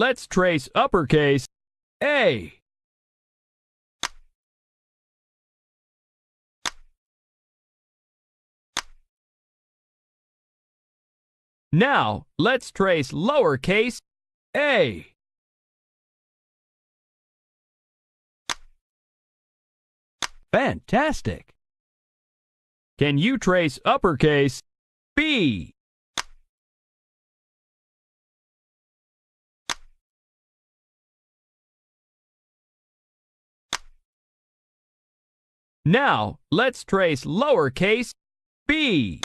let's trace uppercase A. Now, let's trace lowercase a. Fantastic! Can you trace uppercase B? Now, let's trace lowercase b.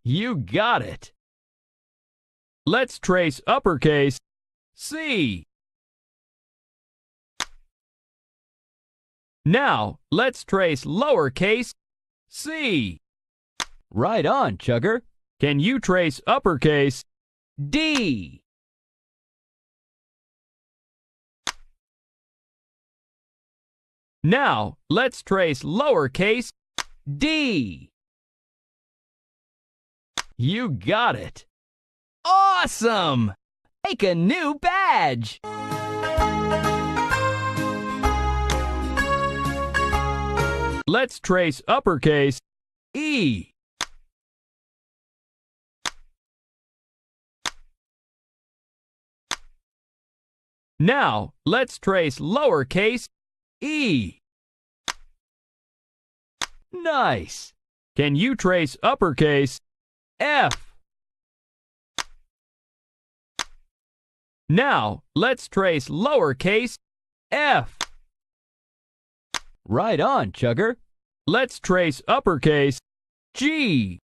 You got it! Let's trace uppercase C. Now, let's trace lowercase c. Right on, Chugger. Can you trace uppercase D? Now, let's trace lowercase d. You got it! Awesome! Make a new badge! Let's trace uppercase E. Now, let's trace lowercase e. Nice! Can you trace uppercase F? Now, let's trace lowercase f. Right on, Chugger. Let's trace uppercase G.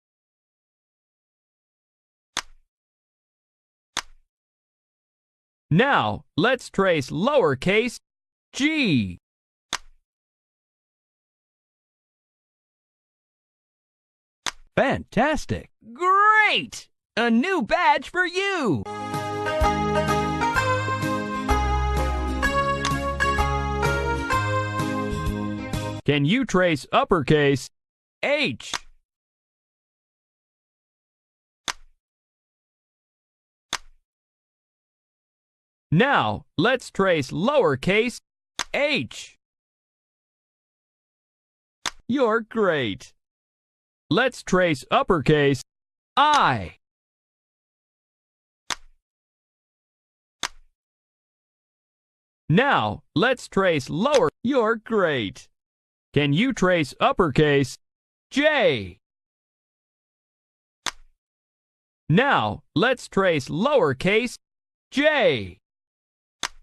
Now, let's trace lowercase g. Fantastic! Great! A new badge for you! Can you trace uppercase H? Now, let's trace lowercase h. You're great! Let's trace uppercase I. Now, let's trace lower. You're great! Can you trace uppercase J? Now, let's trace lowercase j.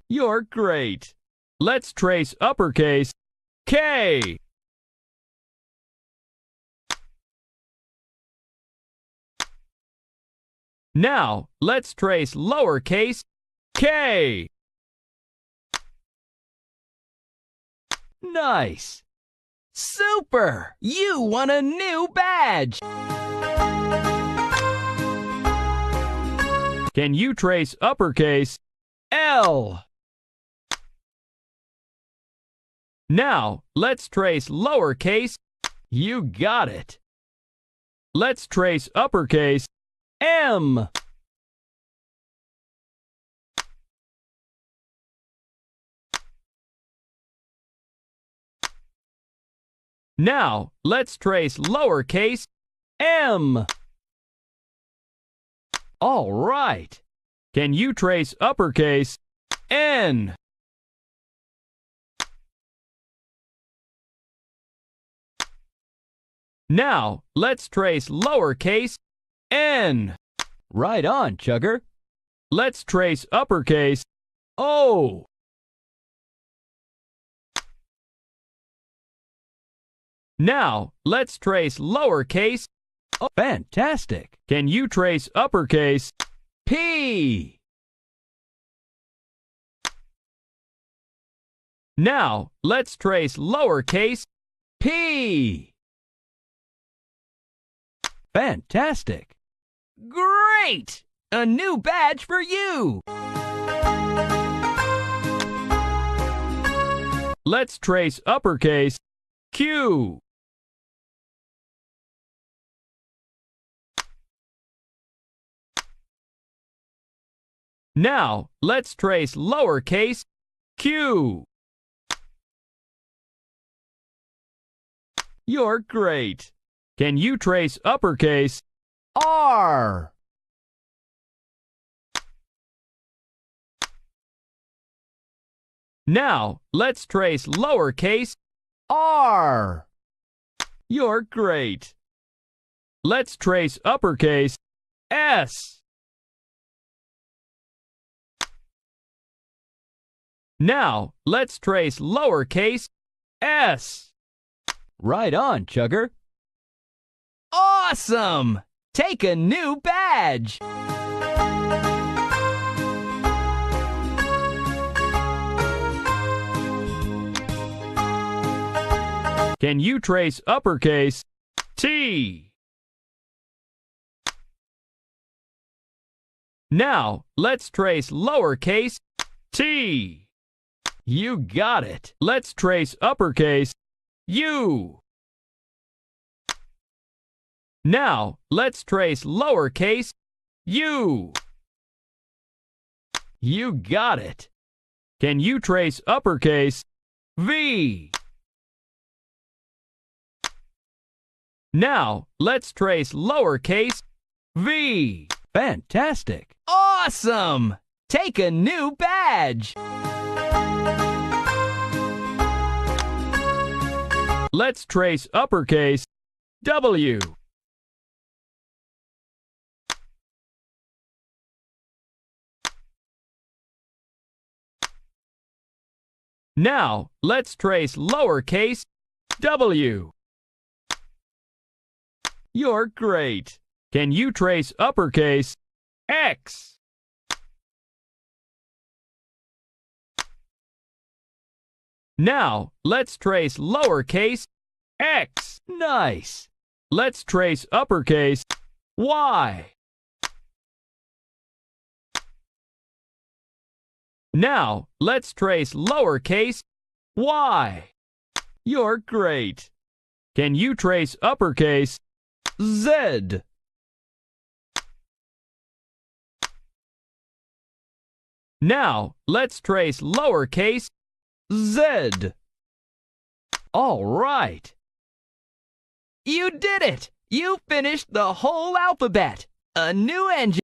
You're great! Let's trace uppercase K. Now, let's trace lowercase k. Nice! Super! You won a new badge! Can you trace uppercase L? Now, let's trace lowercase. You got it! Let's trace uppercase M. Now, let's trace lowercase m. All right! Can you trace uppercase N? Now, let's trace lowercase n. Right on, Chugger. Let's trace uppercase O. Now, let's trace lowercase o. Fantastic! Can you trace uppercase P? Now, let's trace lowercase p. Fantastic! Great! A new badge for you! Let's trace uppercase Q. Now, let's trace lowercase q. You're great. Can you trace uppercase R? Now, let's trace lowercase r. You're great. Let's trace uppercase S. Now, let's trace lowercase s. Right on, Chugger. Awesome! Take a new badge! Can you trace uppercase T? Now, let's trace lowercase t. You got it. Let's trace uppercase U. Now, let's trace lowercase u. You got it. Can you trace uppercase V? Now, let's trace lowercase v. Fantastic! Awesome! Take a new badge! Let's trace uppercase W. Now, let's trace lowercase w. You're great. Can you trace uppercase X? Now, let's trace lowercase x. Nice. Let's trace uppercase Y. Now, let's trace lowercase y. You're great. Can you trace uppercase Z? Now, let's trace lowercase z. All right. You did it! You finished the whole alphabet! A new engine!